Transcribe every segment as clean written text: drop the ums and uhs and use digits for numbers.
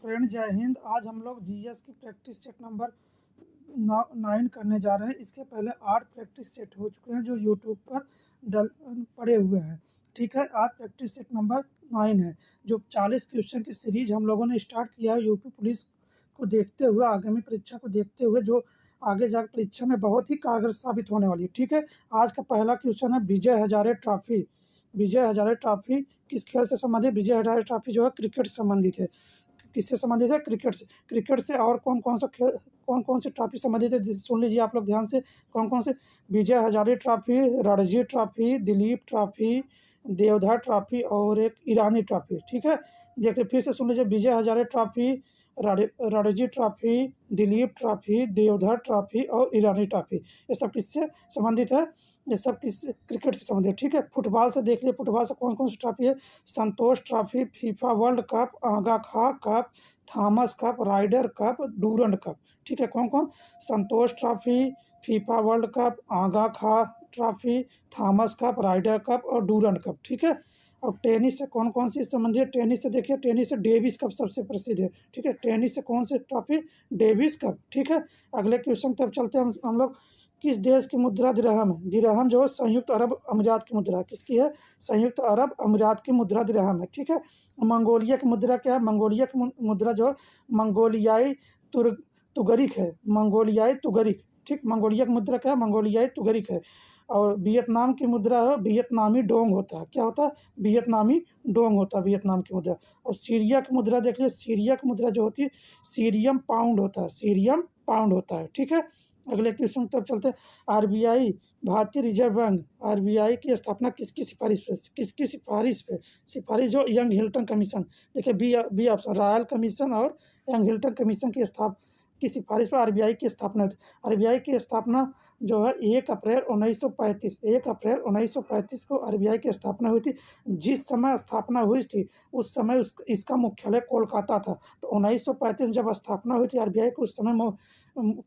Friend, जय हिंद। आज हम लोग जीएस की प्रैक्टिस सेट नंबर 9 करने जा रहे हैं। इसके पहले 8 प्रैक्टिस सेट हो चुके हैं जो यूट्यूब पर पड़े हुए हैं। ठीक है, आज प्रैक्टिस सेट नंबर 9 है जो 40 क्वेश्चन की सीरीज हम लोगों ने स्टार्ट किया है यूपी पुलिस को देखते हुए, आगामी परीक्षा को देखते हुए, जो आगे जाकर परीक्षा में बहुत ही कारगर साबित होने वाली है। ठीक है, आज का पहला क्वेश्चन है विजय हजारे ट्रॉफी। विजय हजारे ट्रॉफी किस खेल से संबंधित? विजय हजारे ट्रॉफी जो है क्रिकेट से संबंधित है। किससे संबंधित है? क्रिकेट से। क्रिकेट से और कौन कौन से ट्रॉफी संबंधित है, सुन लीजिए आप लोग ध्यान से। कौन कौन से? Vijay Hazare trophy, Ranji trophy, Dilip trophy, Deodhar trophy और एक ईरानी ट्रॉफी। ठीक है, देखिए फिर से सुन लीजिए। Vijay Hazare trophy, Ranji trophy, Dilip trophy, Deodhar trophy और ईरानी ट्रॉफी। ये सब किससे संबंधित है? ये सब किस क्रिकेट से संबंधित है। ठीक है, फुटबॉल से देख लिए। फुटबॉल से कौन कौन सी ट्रॉफी है? Santosh trophy, FIFA world cup, Aga Khan cup, Thomas cup, Ryder cup, Durand cup. ठीक है, कौन कौन? Santosh trophy, FIFA world cup, Aga Khan trophy, Thomas cup, Ryder cup और डूरंड कप। ठीक है, और टेनिस से कौन कौन सी संबंधित है? टेनिस से देखिए, टेनिस से डेविस कप सबसे प्रसिद्ध है। ठीक है, टेनिस से कौन सी ट्रॉफी? Davis cup. ठीक है, अगले क्वेश्चन तब चलते हैं हम लोग। किस देश की मुद्रा दिरहम है? दिरहम जो है संयुक्त अरब अमीरात की मुद्रा है। किसकी है? संयुक्त अरब अमीरात की मुद्रा दिरहम है। ठीक है, मंगोलिया की मुद्रा क्या है? मंगोलिया की मुद्रा जो है मंगोलियाई तुगरिक है। मंगोलियाई तुगरिक। ठीक, मंगोलिया की मुद्रा क्या है? मंगोलियाई तुगरिक है। और वियतनाम की मुद्रा है वियतनामी डोंग होता है। क्या होता है? वियतनामी डोंग होता है वियतनाम की मुद्रा। और सीरिया की मुद्रा देख लिया। सीरिया की मुद्रा जो होती है सीरियम पाउंड होता है। सीरियम पाउंड होता है। ठीक है, अगले क्वेश्चन तब चलते हैं। आरबीआई, भारतीय रिजर्व बैंक, आरबीआई की स्थापना किसकी सिफारिश पे? किसकी सिफारिश पे? सिफारिश जो यंग हिल्टन कमीशन। देखिए बी ऑप्शन, रॉयल कमीशन और यंग हिल्टन कमीशन की सिफारिश पर आरबीआई की स्थापना हुई थी। आरबीआई की स्थापना जो है 1 अप्रैल 1935, 1 अप्रैल 1935 को आरबीआई की स्थापना हुई थी। जिस समय स्थापना हुई थी उस समय इसका मुख्यालय कोलकाता था। तो 1935 में जब स्थापना हुई थी आरबीआई को, उस समय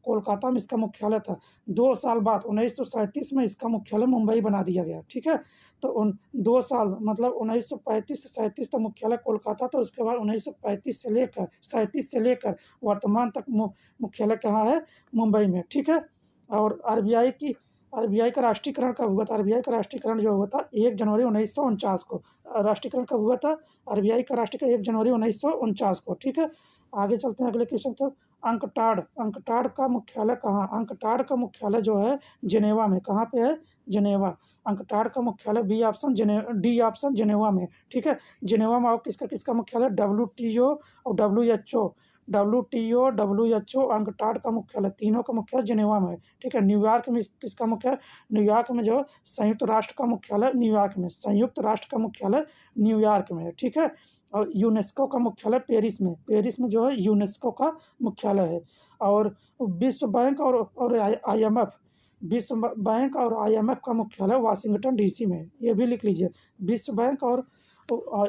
कोलकाता में इसका मुख्यालय था। 2 साल बाद 1937 में इसका मुख्यालय मुंबई बना दिया गया। ठीक है, तो उन 2 साल मतलब 1935 से 37 तक मुख्यालय कोलकाता था। उसके बाद 1935 से लेकर 37 से लेकर वर्तमान तक मुख्यालय कहाँ है? मुंबई में। ठीक है, और आरबीआई का राष्ट्रीयकरण कब हुआ था? आरबीआई का राष्ट्रीयकरण जो हुआ था 1 जनवरी 1949 को। राष्ट्रीयकरण कब हुआ था? आरबीआई का राष्ट्रीयकरण 1 जनवरी 1949 को। ठीक है, आगे चलते हैं अगले क्वेश्चन तक। अंकटाड का मुख्यालय कहाँ? अंकटाड का मुख्यालय जो है जिनेवा में। कहाँ पे है? जिनेवा। अंकटाड का मुख्यालय डी ऑप्शन जिनेवा में। ठीक है, जिनेवा में और किसका मुख्यालय? डब्ल्यूटीओ और डब्ल्यूएचओ अंकटाड का मुख्यालय, तीनों का मुख्यालय जिनेवा में है। ठीक है, न्यूयॉर्क में किसका मुख्यालय? न्यूयॉर्क में जो संयुक्त राष्ट्र का मुख्यालय न्यूयॉर्क में, संयुक्त राष्ट्र का मुख्यालय न्यूयॉर्क में है। ठीक है, और यूनेस्को का मुख्यालय पेरिस में। पेरिस में जो है यूनेस्को का मुख्यालय है। और विश्व बैंक और आईएमएफ, विश्व बैंक और आईएमएफ का मुख्यालय वाशिंगटन डीसी में है। ये भी लिख लीजिए, विश्व बैंक और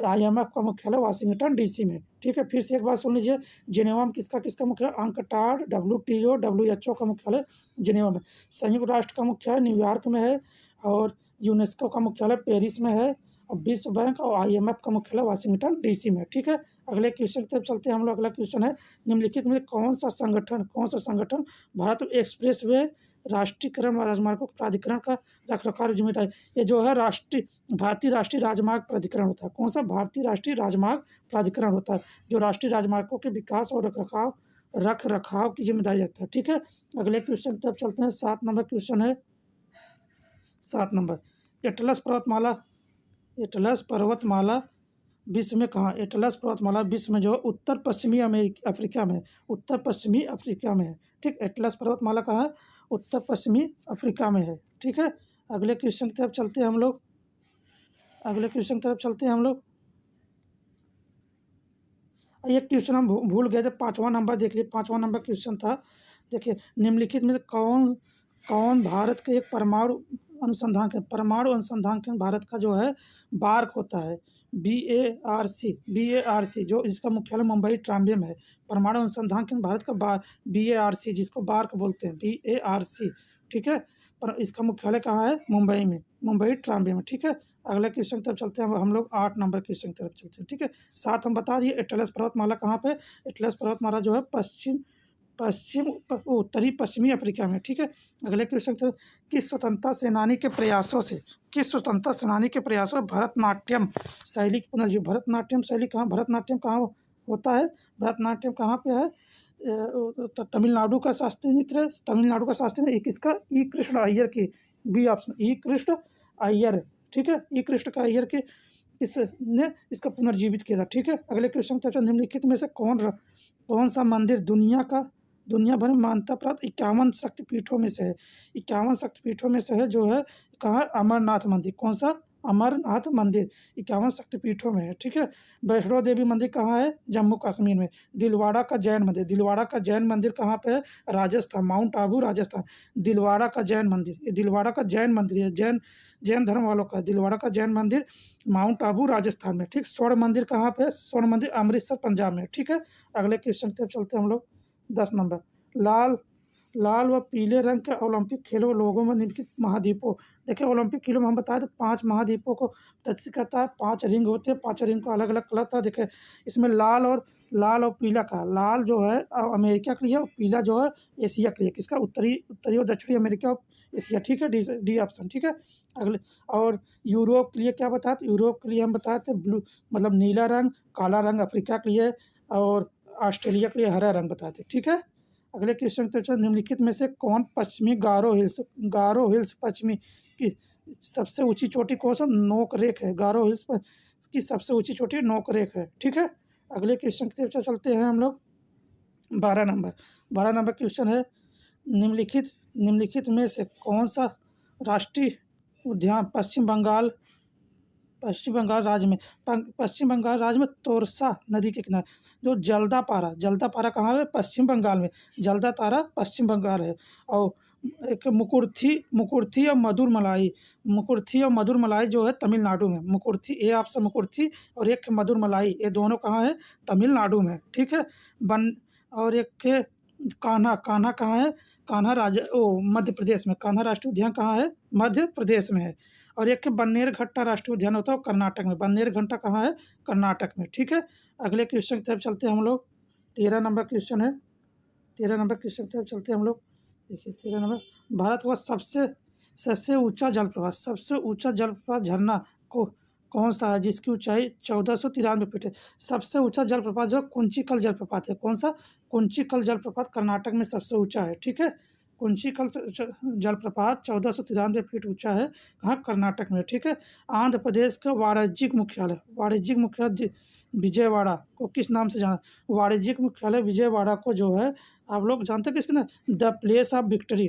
आईएमएफ का मुख्यालय वाशिंगटन डीसी में। ठीक है, फिर से एक बार सुन लीजिए। जिनेवा में किसका मुख्यालय? अंकटाड, डब्ल्यूटीओ डब्ल्यूएचओ का मुख्यालय जिनेवा में। संयुक्त राष्ट्र का मुख्यालय न्यूयॉर्क में है और यूनेस्को का मुख्यालय पेरिस में है और विश्व बैंक और आईएमएफ का मुख्यालय वाशिंगटन डीसी में। ठीक है, अगले क्वेश्चन की तरफ चलते हैं हम लोग। अगला क्वेश्चन है निम्नलिखित में कौन सा संगठन भारत एक्सप्रेस वे राष्ट्रीयकरण व राजमार्गों के प्राधिकरण का रखरखाव जिम्मेदारी? ये जो है भारतीय राष्ट्रीय राजमार्ग प्राधिकरण होता है। कौन सा? भारतीय राष्ट्रीय राजमार्ग प्राधिकरण होता है जो राष्ट्रीय राजमार्गों के विकास और रख रखाव की जिम्मेदारी रखता है। ठीक है, अगले क्वेश्चन की तरफ चलते हैं। 7 नंबर क्वेश्चन है। 7 नंबर, एटलस पर्वतमाला विश्व में कहाँ? एटलस पर्वतमाला विश्व में जो उत्तर पश्चिमी अफ्रीका में, उत्तर पश्चिमी अफ्रीका में है। ठीक, एटलस पर्वतमाला कहाँ है? उत्तर पश्चिमी अफ्रीका में है। ठीक है, अगले क्वेश्चन की तरफ चलते हैं हम लोग। एक क्वेश्चन हम भूल गए थे, 5वां नंबर देख लिए। 5वां नंबर क्वेश्चन था, देखिए निम्नलिखित में कौन भारत के एक परमाणु अनुसंधान केंद्र भारत का जो है बार्क होता है। BARC जो इसका मुख्यालय मुंबई ट्राम्बे में है। परमाणु अनुसंधान केंद्र भारत का BARC जिसको बार्क बोलते हैं, BARC, ठीक है। पर इसका मुख्यालय कहाँ है? मुंबई में, मुंबई ट्राम्बे में, ठीक है। अगले क्वेश्चन की तरफ चलते हैं हम लोग, 8 नंबर क्वेश्चन की तरफ चलते हैं, ठीक है। 7 हम बता दिए। एटलस पर्वतमाला कहाँ पे? एटलस पर्वतमाला जो है उत्तरी पश्चिमी अफ्रीका में, ठीक है। अगले क्वेश्चन तो किस स्वतंत्रता सेनानी के प्रयासों से भरतनाट्यम शैली की पुनर्जीवन। भरतनाट्यम शैली कहाँ, भरतनाट्यम कहाँ होता है? भरतनाट्यम कहाँ पे है? तमिलनाडु का शास्त्रीय नृत्य है। तमिलनाडु का शास्त्रीय नृत्य किसका? ई कृष्ण अय्यर की, बी ऑप्शन, ई कृष्ण अय्यर, ठीक है। ई कृष्ण का अय्यर के इसने इसका पुनर्जीवित किया था, ठीक है। अगले क्वेश्चन तो निम्नलिखित में से कौन सा मंदिर दुनिया भर में मान्यता प्राप्त 51 शक्तिपीठों में से है? 51 शक्तिपीठों में से है जो है, कहाँ? अमरनाथ मंदिर। कौन सा? अमरनाथ मंदिर 51 शक्तिपीठों में है, ठीक है। वैष्णो देवी मंदिर कहाँ है? जम्मू कश्मीर में। दिलवाड़ा का जैन मंदिर कहाँ पे है? राजस्थान, माउंट आबू, राजस्थान। दिलवाड़ा का जैन मंदिर, ये दिलवाड़ा का जैन मंदिर है, जैन धर्म वालों का। दिलवाड़ा का जैन मंदिर माउंट आबू, राजस्थान में, ठीक। स्वर्ण मंदिर कहाँ पे है? स्वर्ण मंदिर अमृतसर, पंजाब में, ठीक है। अगले क्वेश्चन की तरफ चलते हैं हम लोग, 10 नंबर। लाल व पीले रंग के ओलंपिक खेलों लोगों में निम्नलिखित महाद्वीपों। देखिए ओलंपिक खेलों में हम बताए थे 5 महाद्वीपों को प्रदर्शित करता है। 5 रिंग होते हैं, 5 रिंग को अलग अलग कलर था। देखिए इसमें लाल और पीला का, लाल जो है अमेरिका के लिए और पीला जो है एशिया के लिए। किसका? उत्तरी और दक्षिणी अमेरिका और एशिया, ठीक है। डी ऑप्शन, ठीक है। अगले और यूरोप के लिए क्या बताए थे? यूरोप के लिए हम बताए थे ब्लू, मतलब नीला रंग, काला रंग अफ्रीका के लिए, और ऑस्ट्रेलिया के लिए हरा रंग बताए थे, ठीक है। अगले क्वेश्चन तो निम्नलिखित में से कौन पश्चिमी गारो हिल्स पश्चिमी की सबसे ऊंची चोटी कौन सा? नोक रेख है। गारो हिल्स की सबसे ऊंची चोटी नोक रेख है, ठीक है। अगले क्वेश्चन की तरफ चलते हैं हम लोग, 12 नंबर क्वेश्चन है, निम्नलिखित में से कौन सा राष्ट्रीय उद्यान पश्चिम बंगाल राज्य में तोरसा नदी के किनारे जो जलदापारा कहाँ है? पश्चिम बंगाल में। जलदापारा पश्चिम बंगाल है। और एक मुकुर्थी और मधुरमलाई जो है तमिलनाडु में। मुकुर्थी, ए ऑप्शन मुकुर्थी, और एक मधुरमलाई, ये दोनों कहाँ है? तमिलनाडु में, ठीक है। और एक कान्हा कहाँ है? मध्य प्रदेश में। कान्हा राष्ट्रीय उद्यान कहाँ है? मध्य प्रदेश में है। और एक बन्नेरघट्टा राष्ट्रीय उद्यान होता है कर्नाटक में। बन्नेरघट्टा कहाँ है? कर्नाटक में, ठीक है। अगले क्वेश्चन की तरफ चलते हैं हम लोग, 13 नंबर क्वेश्चन है। 13 नंबर क्वेश्चन की तरफ चलते हैं हम लोग। देखिए 13 नंबर, भारत का सबसे ऊंचा जलप्रपात झरना कौन सा है जिसकी ऊंचाई 1493 फीट है? सबसे ऊंचा जलप्रपात जो कुंचिकल जलप्रपात है। कौन सा? कुंचिकल जलप्रपात कर्नाटक में सबसे ऊंचा है, ठीक है। कुंचिकल जलप्रपात 1493 फीट ऊंचा है, कहाँ? कर्नाटक में, ठीक है। आंध्र प्रदेश का वाणिज्यिक मुख्यालय विजयवाड़ा को किस नाम से जाना? वाणिज्यिक मुख्यालय विजयवाड़ा को जो है, आप लोग जानते हैं किसके ना? The place of victory.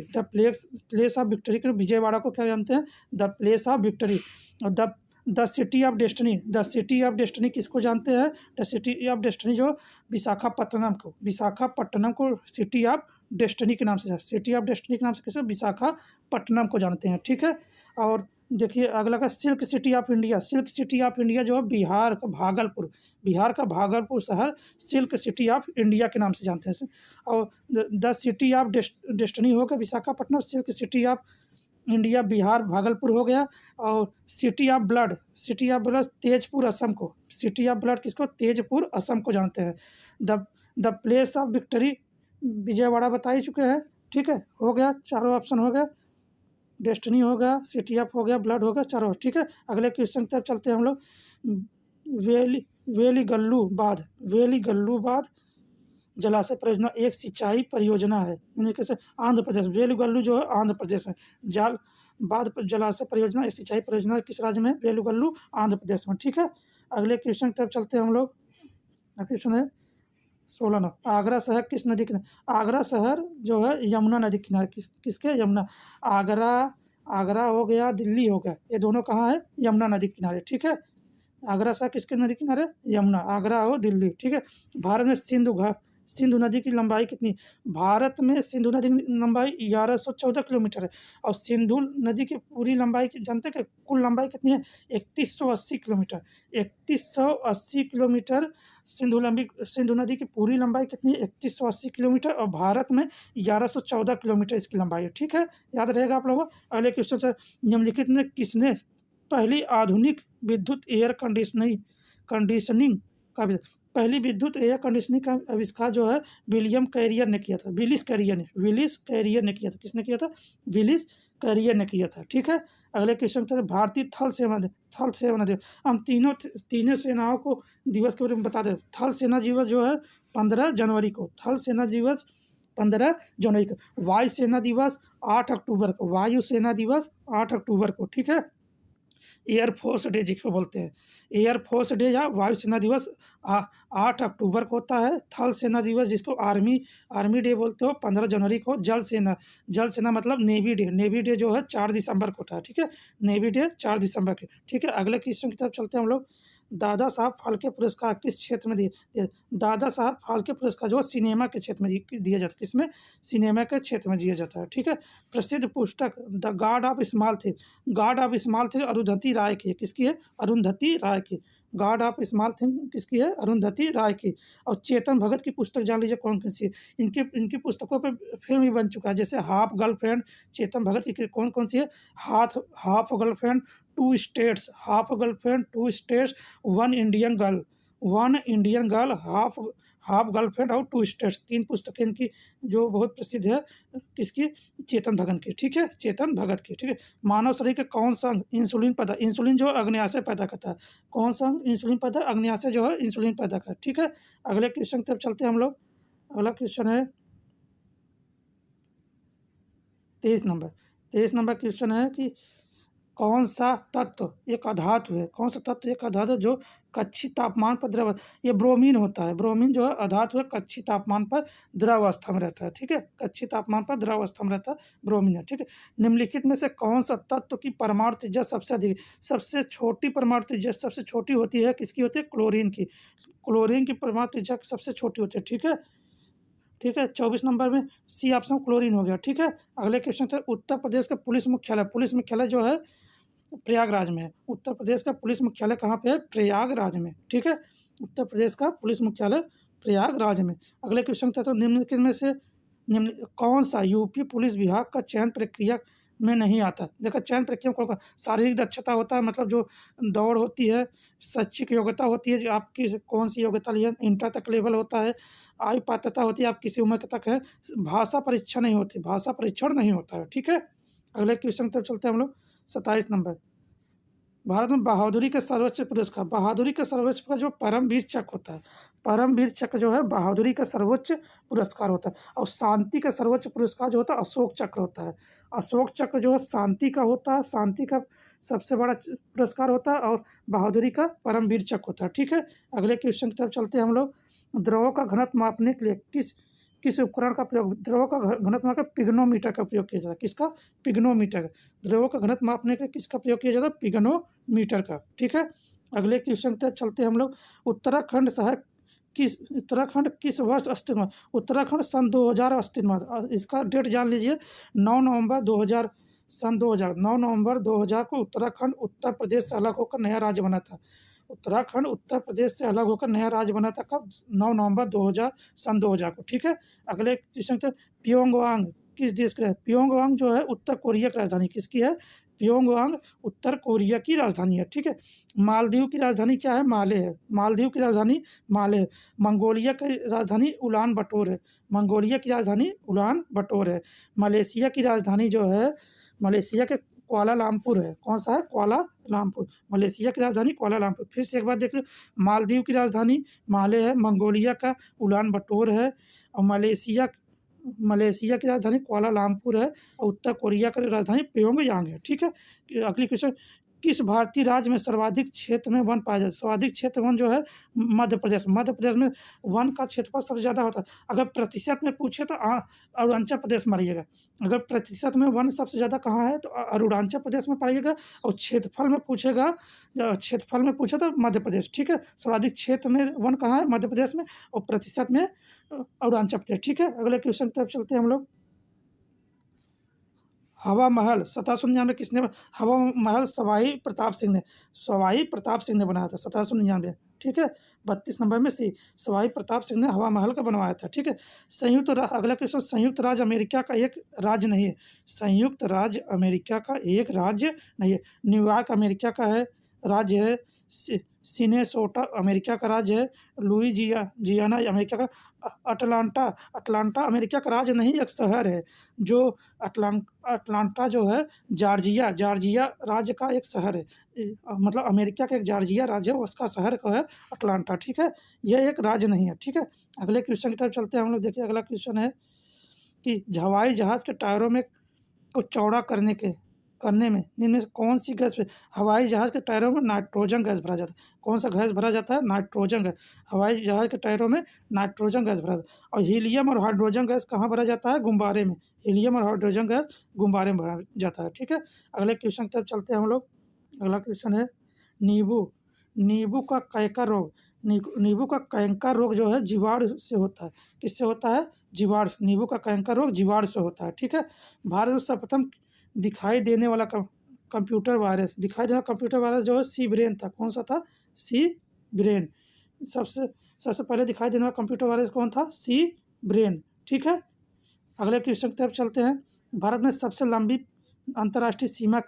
के विजयवाड़ा को क्या जानते हैं? The place of victory. और द सिटी ऑफ डेस्टिनी किसको जानते हैं? द सिटी ऑफ डेस्टिनी जो विशाखापट्टनम को सिटी ऑफ डेस्टिनी के नाम से किसे? विशाखापट्टनम को जानते हैं, ठीक है। और देखिए अगला का सिल्क सिटी ऑफ इंडिया जो है बिहार का भागलपुर शहर सिल्क सिटी ऑफ इंडिया के नाम से जानते हैं। और द सिटी ऑफ डेस्टिनी हो गया Visakhapatnam, silk city of India Bihar Bhagalpur हो गया। और city of blood Tezpur Assam को, किसको? तेजपुर असम को जानते हैं। The place of victory Vijayawada बता ही चुके हैं, ठीक है। हो गया, चारों ऑप्शन हो गया, डेस्टिनी हो गया, सिटी ऑफ हो गया, ब्लड हो गया, चारों, ठीक है। अगले क्वेश्चन की तरफ चलते हैं हम लोग, वेली गल्लू बांध जलाशय परियोजना एक सिंचाई परियोजना है। कैसे? आंध्र प्रदेश, वेलुगल्लू जो है आंध्र प्रदेश में। जलाशय परियोजना एक सिंचाई परियोजना किस राज्य में? वेलुगल्लू, आंध्र प्रदेश में, ठीक है। अगले क्वेश्चन की तरफ चलते हैं हम लोग, क्वेश्चन है 16 नंबर, आगरा शहर किस नदी किनारे? आगरा शहर जो है यमुना नदी किनारे। किसके? यमुना। आगरा हो गया, दिल्ली हो गया, ये दोनों कहाँ है? यमुना नदी किनारे, ठीक है। आगरा शहर किसके नदी किनारे? यमुना। आगरा हो, दिल्ली, ठीक है। भारत में सिंधु नदी की लंबाई कितनी? भारत में सिंधु नदी की लंबाई 1114 किलोमीटर है और सिंधु नदी की पूरी लंबाई जानते हैं कि कुल लंबाई कितनी है? 3180 किलोमीटर। 3180 किलोमीटर सिंधु नदी की पूरी लंबाई कितनी है? 3180 किलोमीटर और भारत में 1114 किलोमीटर इसकी लंबाई है। ठीक है, याद रहेगा आप लोगों को। अगले क्वेश्चन से, निम्नलिखित में किसने पहली आधुनिक विद्युत एयर कंडीशनिंग का पहली विद्युत एयर कंडीशनिंग का आविष्कार जो है विलियम कैरियर ने किया था। विलिस कैरियर ने किया था। किसने किया था? विलिस कैरियर ने किया था। ठीक है, अगले क्वेश्चन से, भारतीय थल सेना दिवस। हम तीनों सेनाओं को दिवस के बारे में बता दें। थल सेना दिवस जो है 15 जनवरी को, थल सेना दिवस 15 जनवरी को। वायु सेना दिवस 8 अक्टूबर को, वायु सेना दिवस 8 अक्टूबर को। ठीक है, एयरफोर्स डे जिसको बोलते हैं, एयरफोर्स डे या वायुसेना दिवस 8 अक्टूबर को होता है। थल सेना दिवस जिसको आर्मी डे बोलते हो 15 जनवरी को। जल सेना मतलब नेवी डे जो है 4 दिसंबर को होता है। ठीक है, नेवी डे 4 दिसंबर के। ठीक है, अगले क्वेश्चन की तरफ चलते हैं हम लोग। दादा साहब फाल्के पुरस्कार किस क्षेत्र में दिए? दादा साहब फाल्के पुरस्कार जो सिनेमा के क्षेत्र में दिया जाता है। किसमें? सिनेमा के क्षेत्र में दिया जाता है। ठीक है, प्रसिद्ध पुस्तक the God of small thing Arundhati Roy की। किसकी है? अरुंधति राय की। गार्ड ऑफ स्मॉल थिंग किसकी है? अरुंधति राय की। और चेतन भगत की पुस्तक जान लीजिए कौन कौन सी है। इनकी पुस्तकों पर फिल्म भी बन चुका है, जैसे हाफ गर्लफ्रेंड। चेतन भगत की कौन कौन सी है? Half girlfriend, two states, one Indian girl, half girlfriend और टू स्टेट्स। 3 पुस्तकें इनकी जो बहुत प्रसिद्ध है। किसकी? चेतन भगत की। ठीक है, चेतन भगत की। ठीक है, मानव शरीर के कौन सा इंसुलिन जो अग्न्याशय पैदा करता है। कौन सा इंसुलिन पैदा? अग्न्याशय जो है इंसुलिन पैदा करता है। ठीक है, अगले क्वेश्चन की तरफ चलते हैं हम लोग। अगला क्वेश्चन है 23 नंबर क्वेश्चन है कि कौन सा तत्व एक अधातु है जो कक्षीय तापमान पर द्रव, ये ब्रोमीन होता है। ब्रोमीन जो है अधातु है, कक्षीय तापमान पर द्रव अवस्था में रहता है। ठीक है, कक्षीय तापमान पर द्रव अवस्था में रहता है, ब्रोमीन है। ठीक है, निम्नलिखित में से कौन सा तत्व की परमाणु त्रिज्या सबसे अधिक? सबसे छोटी परमाणु त्रिज्या सबसे छोटी होती है किसकी होती है? क्लोरीन की। क्लोरीन की परमाणु त्रिज्या सबसे छोटी होती है। ठीक है, 24 नंबर में सी ऑप्शन क्लोरीन हो गया। ठीक है, अगले क्वेश्चन से, उत्तर प्रदेश का पुलिस मुख्यालय जो है प्रयागराज में है। उत्तर प्रदेश का पुलिस मुख्यालय कहाँ पे है? प्रयागराज में। ठीक है, उत्तर प्रदेश का पुलिस मुख्यालय प्रयागराज में। अगले क्वेश्चन था, तो निम्नलिखित में से कौन सा यूपी पुलिस विभाग का चयन प्रक्रिया में नहीं आता? देखो, चयन प्रक्रिया को शारीरिक दक्षता होता है, मतलब जो दौड़ होती है, शैक्षिक योग्यता होती है, जो आपकी कौन सी योग्यता लिए, इंटर तक लेवल होता है, आयु पात्रता होती है, आप किसी उम्र तक है, भाषा परीक्षण नहीं होता है। ठीक है, अगले क्वेश्चन की तरफ चलते हैं हम लोग। 27 नंबर, भारत में बहादुरी का सर्वोच्च पुरस्कार जो परमवीर चक्र होता है। परमवीर चक्र जो है बहादुरी का सर्वोच्च पुरस्कार होता है। और शांति का सर्वोच्च पुरस्कार जो होता है अशोक चक्र होता है। अशोक चक्र जो है शांति का होता है, शांति का सबसे बड़ा पुरस्कार होता है, और बहादुरी का परमवीर चक्र होता है। ठीक है, अगले क्वेश्चन की तरफ चलते हैं हम लोग। द्रव्यों का घनत्व मापने के लिए किस उपकरण का प्रयोग? द्रव्यों का घनत्व मापने पिग्नोमीटर का प्रयोग किया जाता है। किसका? पिग्नोमीटर। द्रव्यों का घनत्व मापने के लिए किसका प्रयोग किया जाता है? पिग्नोमीटर का। ठीक है, अगले क्वेश्चन तक चलते हैं हम लोग। उत्तराखंड किस वर्ष अस्तित्व में? उत्तराखंड सन 2000 अस्तित्व में। इसका डेट जान लीजिए, 9 नवंबर 2000, सन 2000, 9 नवंबर 2000 को उत्तराखंड उत्तर प्रदेश से अलग होकर नया राज्य बना था। उत्तराखंड उत्तर प्रदेश से अलग होकर नया राज्य बना था कब? 9 नवंबर 2000, सन 2000 को। ठीक है, अगले क्वेश्चन थे, प्योंगयांग किस देश का है? प्योंगयांग जो है उत्तर कोरिया की राजधानी किसकी है? प्योंगयांग उत्तर कोरिया की राजधानी है। ठीक है, मालदीव की राजधानी क्या है? माले है। मालदीव की राजधानी माले है। मंगोलिया की राजधानी उलान बटोर है। मलेशिया की राजधानी जो है, मलेशिया के कुआलालंपुर है। कौन सा है? कुआलालंपुर। मलेशिया की राजधानी कुआलालंपुर। फिर से एक बार देख लो, मालदीव की राजधानी माले है, मंगोलिया का उलान बटोर है, और मलेशिया की राजधानी कुआलालंपुर है, और उत्तर कोरिया की राजधानी प्योंगयांग है। ठीक है, अगली क्वेश्चन, किस भारतीय राज्य में सर्वाधिक क्षेत्र में वन पाया जाता है? सर्वाधिक क्षेत्र वन जो है मध्य प्रदेश। मध्य प्रदेश में वन का क्षेत्रफल सबसे ज़्यादा होता है। अगर प्रतिशत में पूछे तो अरुणाचल प्रदेश मारिएगा। अगर प्रतिशत में वन सबसे ज़्यादा कहाँ है तो अरुणाचल प्रदेश में पाइएगा, और क्षेत्रफल में पूछेगा, क्षेत्रफल में पूछे तो मध्य प्रदेश, ठीक है। सर्वाधिक क्षेत्र में वन कहाँ है? मध्य प्रदेश में, और प्रतिशत में अरुणाचल प्रदेश, ठीक है। अगले क्वेश्चन की तरफ चलते हैं हम लोग। हवा महल 1799 किसने हवा महल सवाई प्रताप सिंह ने बनाया था 1799, ठीक है। 32 नंबर में सी, सवाई प्रताप सिंह ने हवा महल का बनवाया था, ठीक है। अगला क्वेश्चन, संयुक्त राज्य अमेरिका का एक राज्य नहीं है। संयुक्त राज्य अमेरिका का एक राज्य नहीं है। न्यूयॉर्क अमेरिका का है राज्य है। सिनेसोटा अमेरिका का राज्य है। जियाना अमेरिका का। अटलांटा अमेरिका का राज्य नहीं, एक शहर है। जो अटलांटा जो है जॉर्जिया राज्य का एक शहर है। मतलब अमेरिका का एक जॉर्जिया राज्य है, उसका शहर का है अटलांटा, ठीक है। यह एक राज्य नहीं है, ठीक है। अगले क्वेश्चन की तरफ चलते हैं हम लोग। देखिए अगला क्वेश्चन है कि हवाई जहाज़ के टायरों में को चौड़ा करने में निम्न में से कौन सी गैस हवाई जहाज़ के टायरों में नाइट्रोजन गैस भरा जाता है? कौन सा गैस भरा जाता है? Nitrogen gas. हवाई जहाज़ के टायरों में नाइट्रोजन गैस भरा जाता है। और हीलियम और हाइड्रोजन गैस कहाँ भरा जाता है? गुब्बारे में। हीलियम और हाइड्रोजन गैस गुब्बारे में भरा जाता है, ठीक है। अगले क्वेश्चन की तरफ चलते हैं हम लोग। अगला क्वेश्चन है नींबू का कैंकर रोग। नींबू का कैंकर रोग जो है जीवाणु से होता है। किससे होता है? जीवाणु। नींबू का कैंकर रोग जीवाणु से होता है, ठीक है। भारत में सर्वप्रथम दिखाई देने वाला कंप्यूटर वायरस जो है सी ब्रेन था। कौन सा था? सी ब्रेन। सबसे पहले दिखाई देने वाला कंप्यूटर वायरस कौन था? सी ब्रेन, ठीक है। अगले क्वेश्चन की तरफ चलते हैं। भारत में सबसे लंबी अंतर्राष्ट्रीय सीमा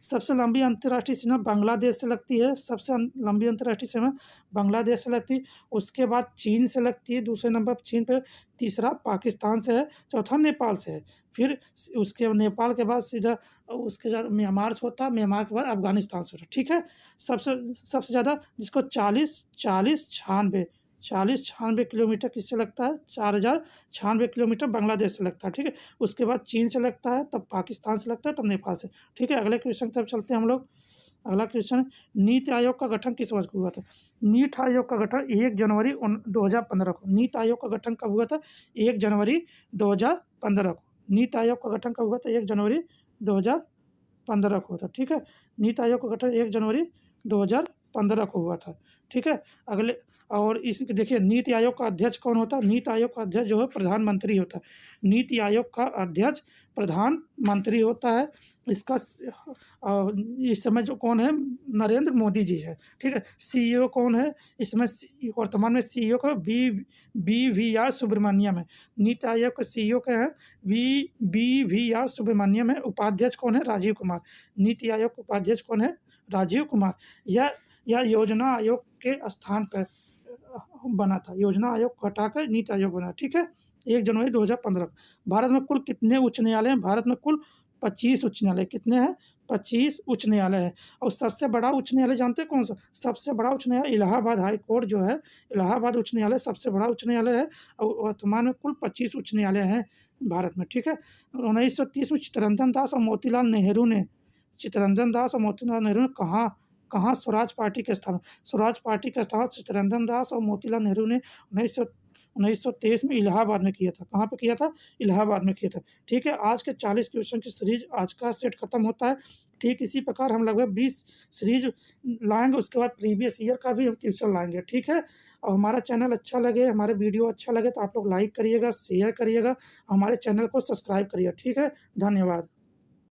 सबसे लंबी अंतर्राष्ट्रीय सीमा बांग्लादेश से लगती है। सबसे लंबी अंतर्राष्ट्रीय सीमा बांग्लादेश से लगती है। उसके बाद चीन से लगती है, दूसरे नंबर पर चीन पे, तीसरा पाकिस्तान से है, चौथा नेपाल से है। फिर उसके नेपाल के बाद सीधा उसके बाद म्यांमार से होता है, म्यांमार के बाद अफगानिस्तान से होता है, ठीक है। सबसे ज़्यादा जिसको 40-96 किलोमीटर किससे लगता है? 4096 किलोमीटर बांग्लादेश से लगता है, ठीक है। उसके बाद चीन से लगता है, तब पाकिस्तान से लगता है, तब नेपाल से, ठीक है। अगले क्वेश्चन की तरफ चलते हैं हम लोग। अगला क्वेश्चन, नीति आयोग का गठन किस वर्ष को हुआ था? नीति आयोग का गठन 1 जनवरी 2015 को। नीति आयोग का गठन कब हुआ था? 1 जनवरी 2015 को। नीति आयोग का गठन कब हुआ था? 1 जनवरी 2015 को हुआ था, ठीक है। नीति आयोग का गठन 1 जनवरी 2015 को हुआ था, ठीक है। अगले और इस देखिए नीति आयोग का अध्यक्ष कौन होता है? नीति आयोग का अध्यक्ष जो है प्रधानमंत्री होता है। नीति आयोग का अध्यक्ष प्रधानमंत्री होता है। इसका इस समय जो कौन है? नरेंद्र मोदी जी है, ठीक है। सीईओ कौन है इस समय? वर्तमान में सीईओ का BVR सुब्रमण्यम है। नीति आयोग के सीईओ के हैं BVR सुब्रमण्यम है। उपाध्यक्ष कौन है? राजीव कुमार। नीति आयोग के उपाध्यक्ष कौन है? राजीव कुमार। यह योजना आयोग के स्थान पर बना था। योजना आयोग हटाकर नीति आयोग बना, ठीक है। 1 जनवरी 2015। भारत में कुल कितने उच्च न्यायालय हैं? भारत में कुल 25 उच्च न्यायालय। कितने हैं? 25 उच्च न्यायालय है। और सबसे बड़ा उच्च न्यायालय जानते हैं कौन सा? सबसे बड़ा उच्च न्यायालय इलाहाबाद हाई कोर्ट जो है, इलाहाबाद उच्च न्यायालय सबसे बड़ा उच्च न्यायालय है। और वर्तमान में कुल 25 उच्च न्यायालय हैं भारत में, ठीक है। 1930 में चित्तरंजन दास और मोतीलाल नेहरू ने कहाँ स्वराज पार्टी की स्थापना चित्तरंजन दास और मोतीलाल नेहरू ने 1923 में इलाहाबाद में किया था। कहाँ पे किया था? इलाहाबाद में किया था, ठीक है। आज के 40 क्वेश्चन की सीरीज, आज का सेट खत्म होता है। ठीक इसी प्रकार हम लगभग 20 सीरीज लाएंगे। उसके बाद प्रीवियस ईयर का भी हम क्वेश्चन लाएंगे, ठीक है। और हमारा चैनल अच्छा लगे, हमारे वीडियो अच्छा लगे तो आप लोग लाइक करिएगा, शेयर करिएगा, हमारे चैनल को सब्सक्राइब करिएगा, ठीक है। धन्यवाद।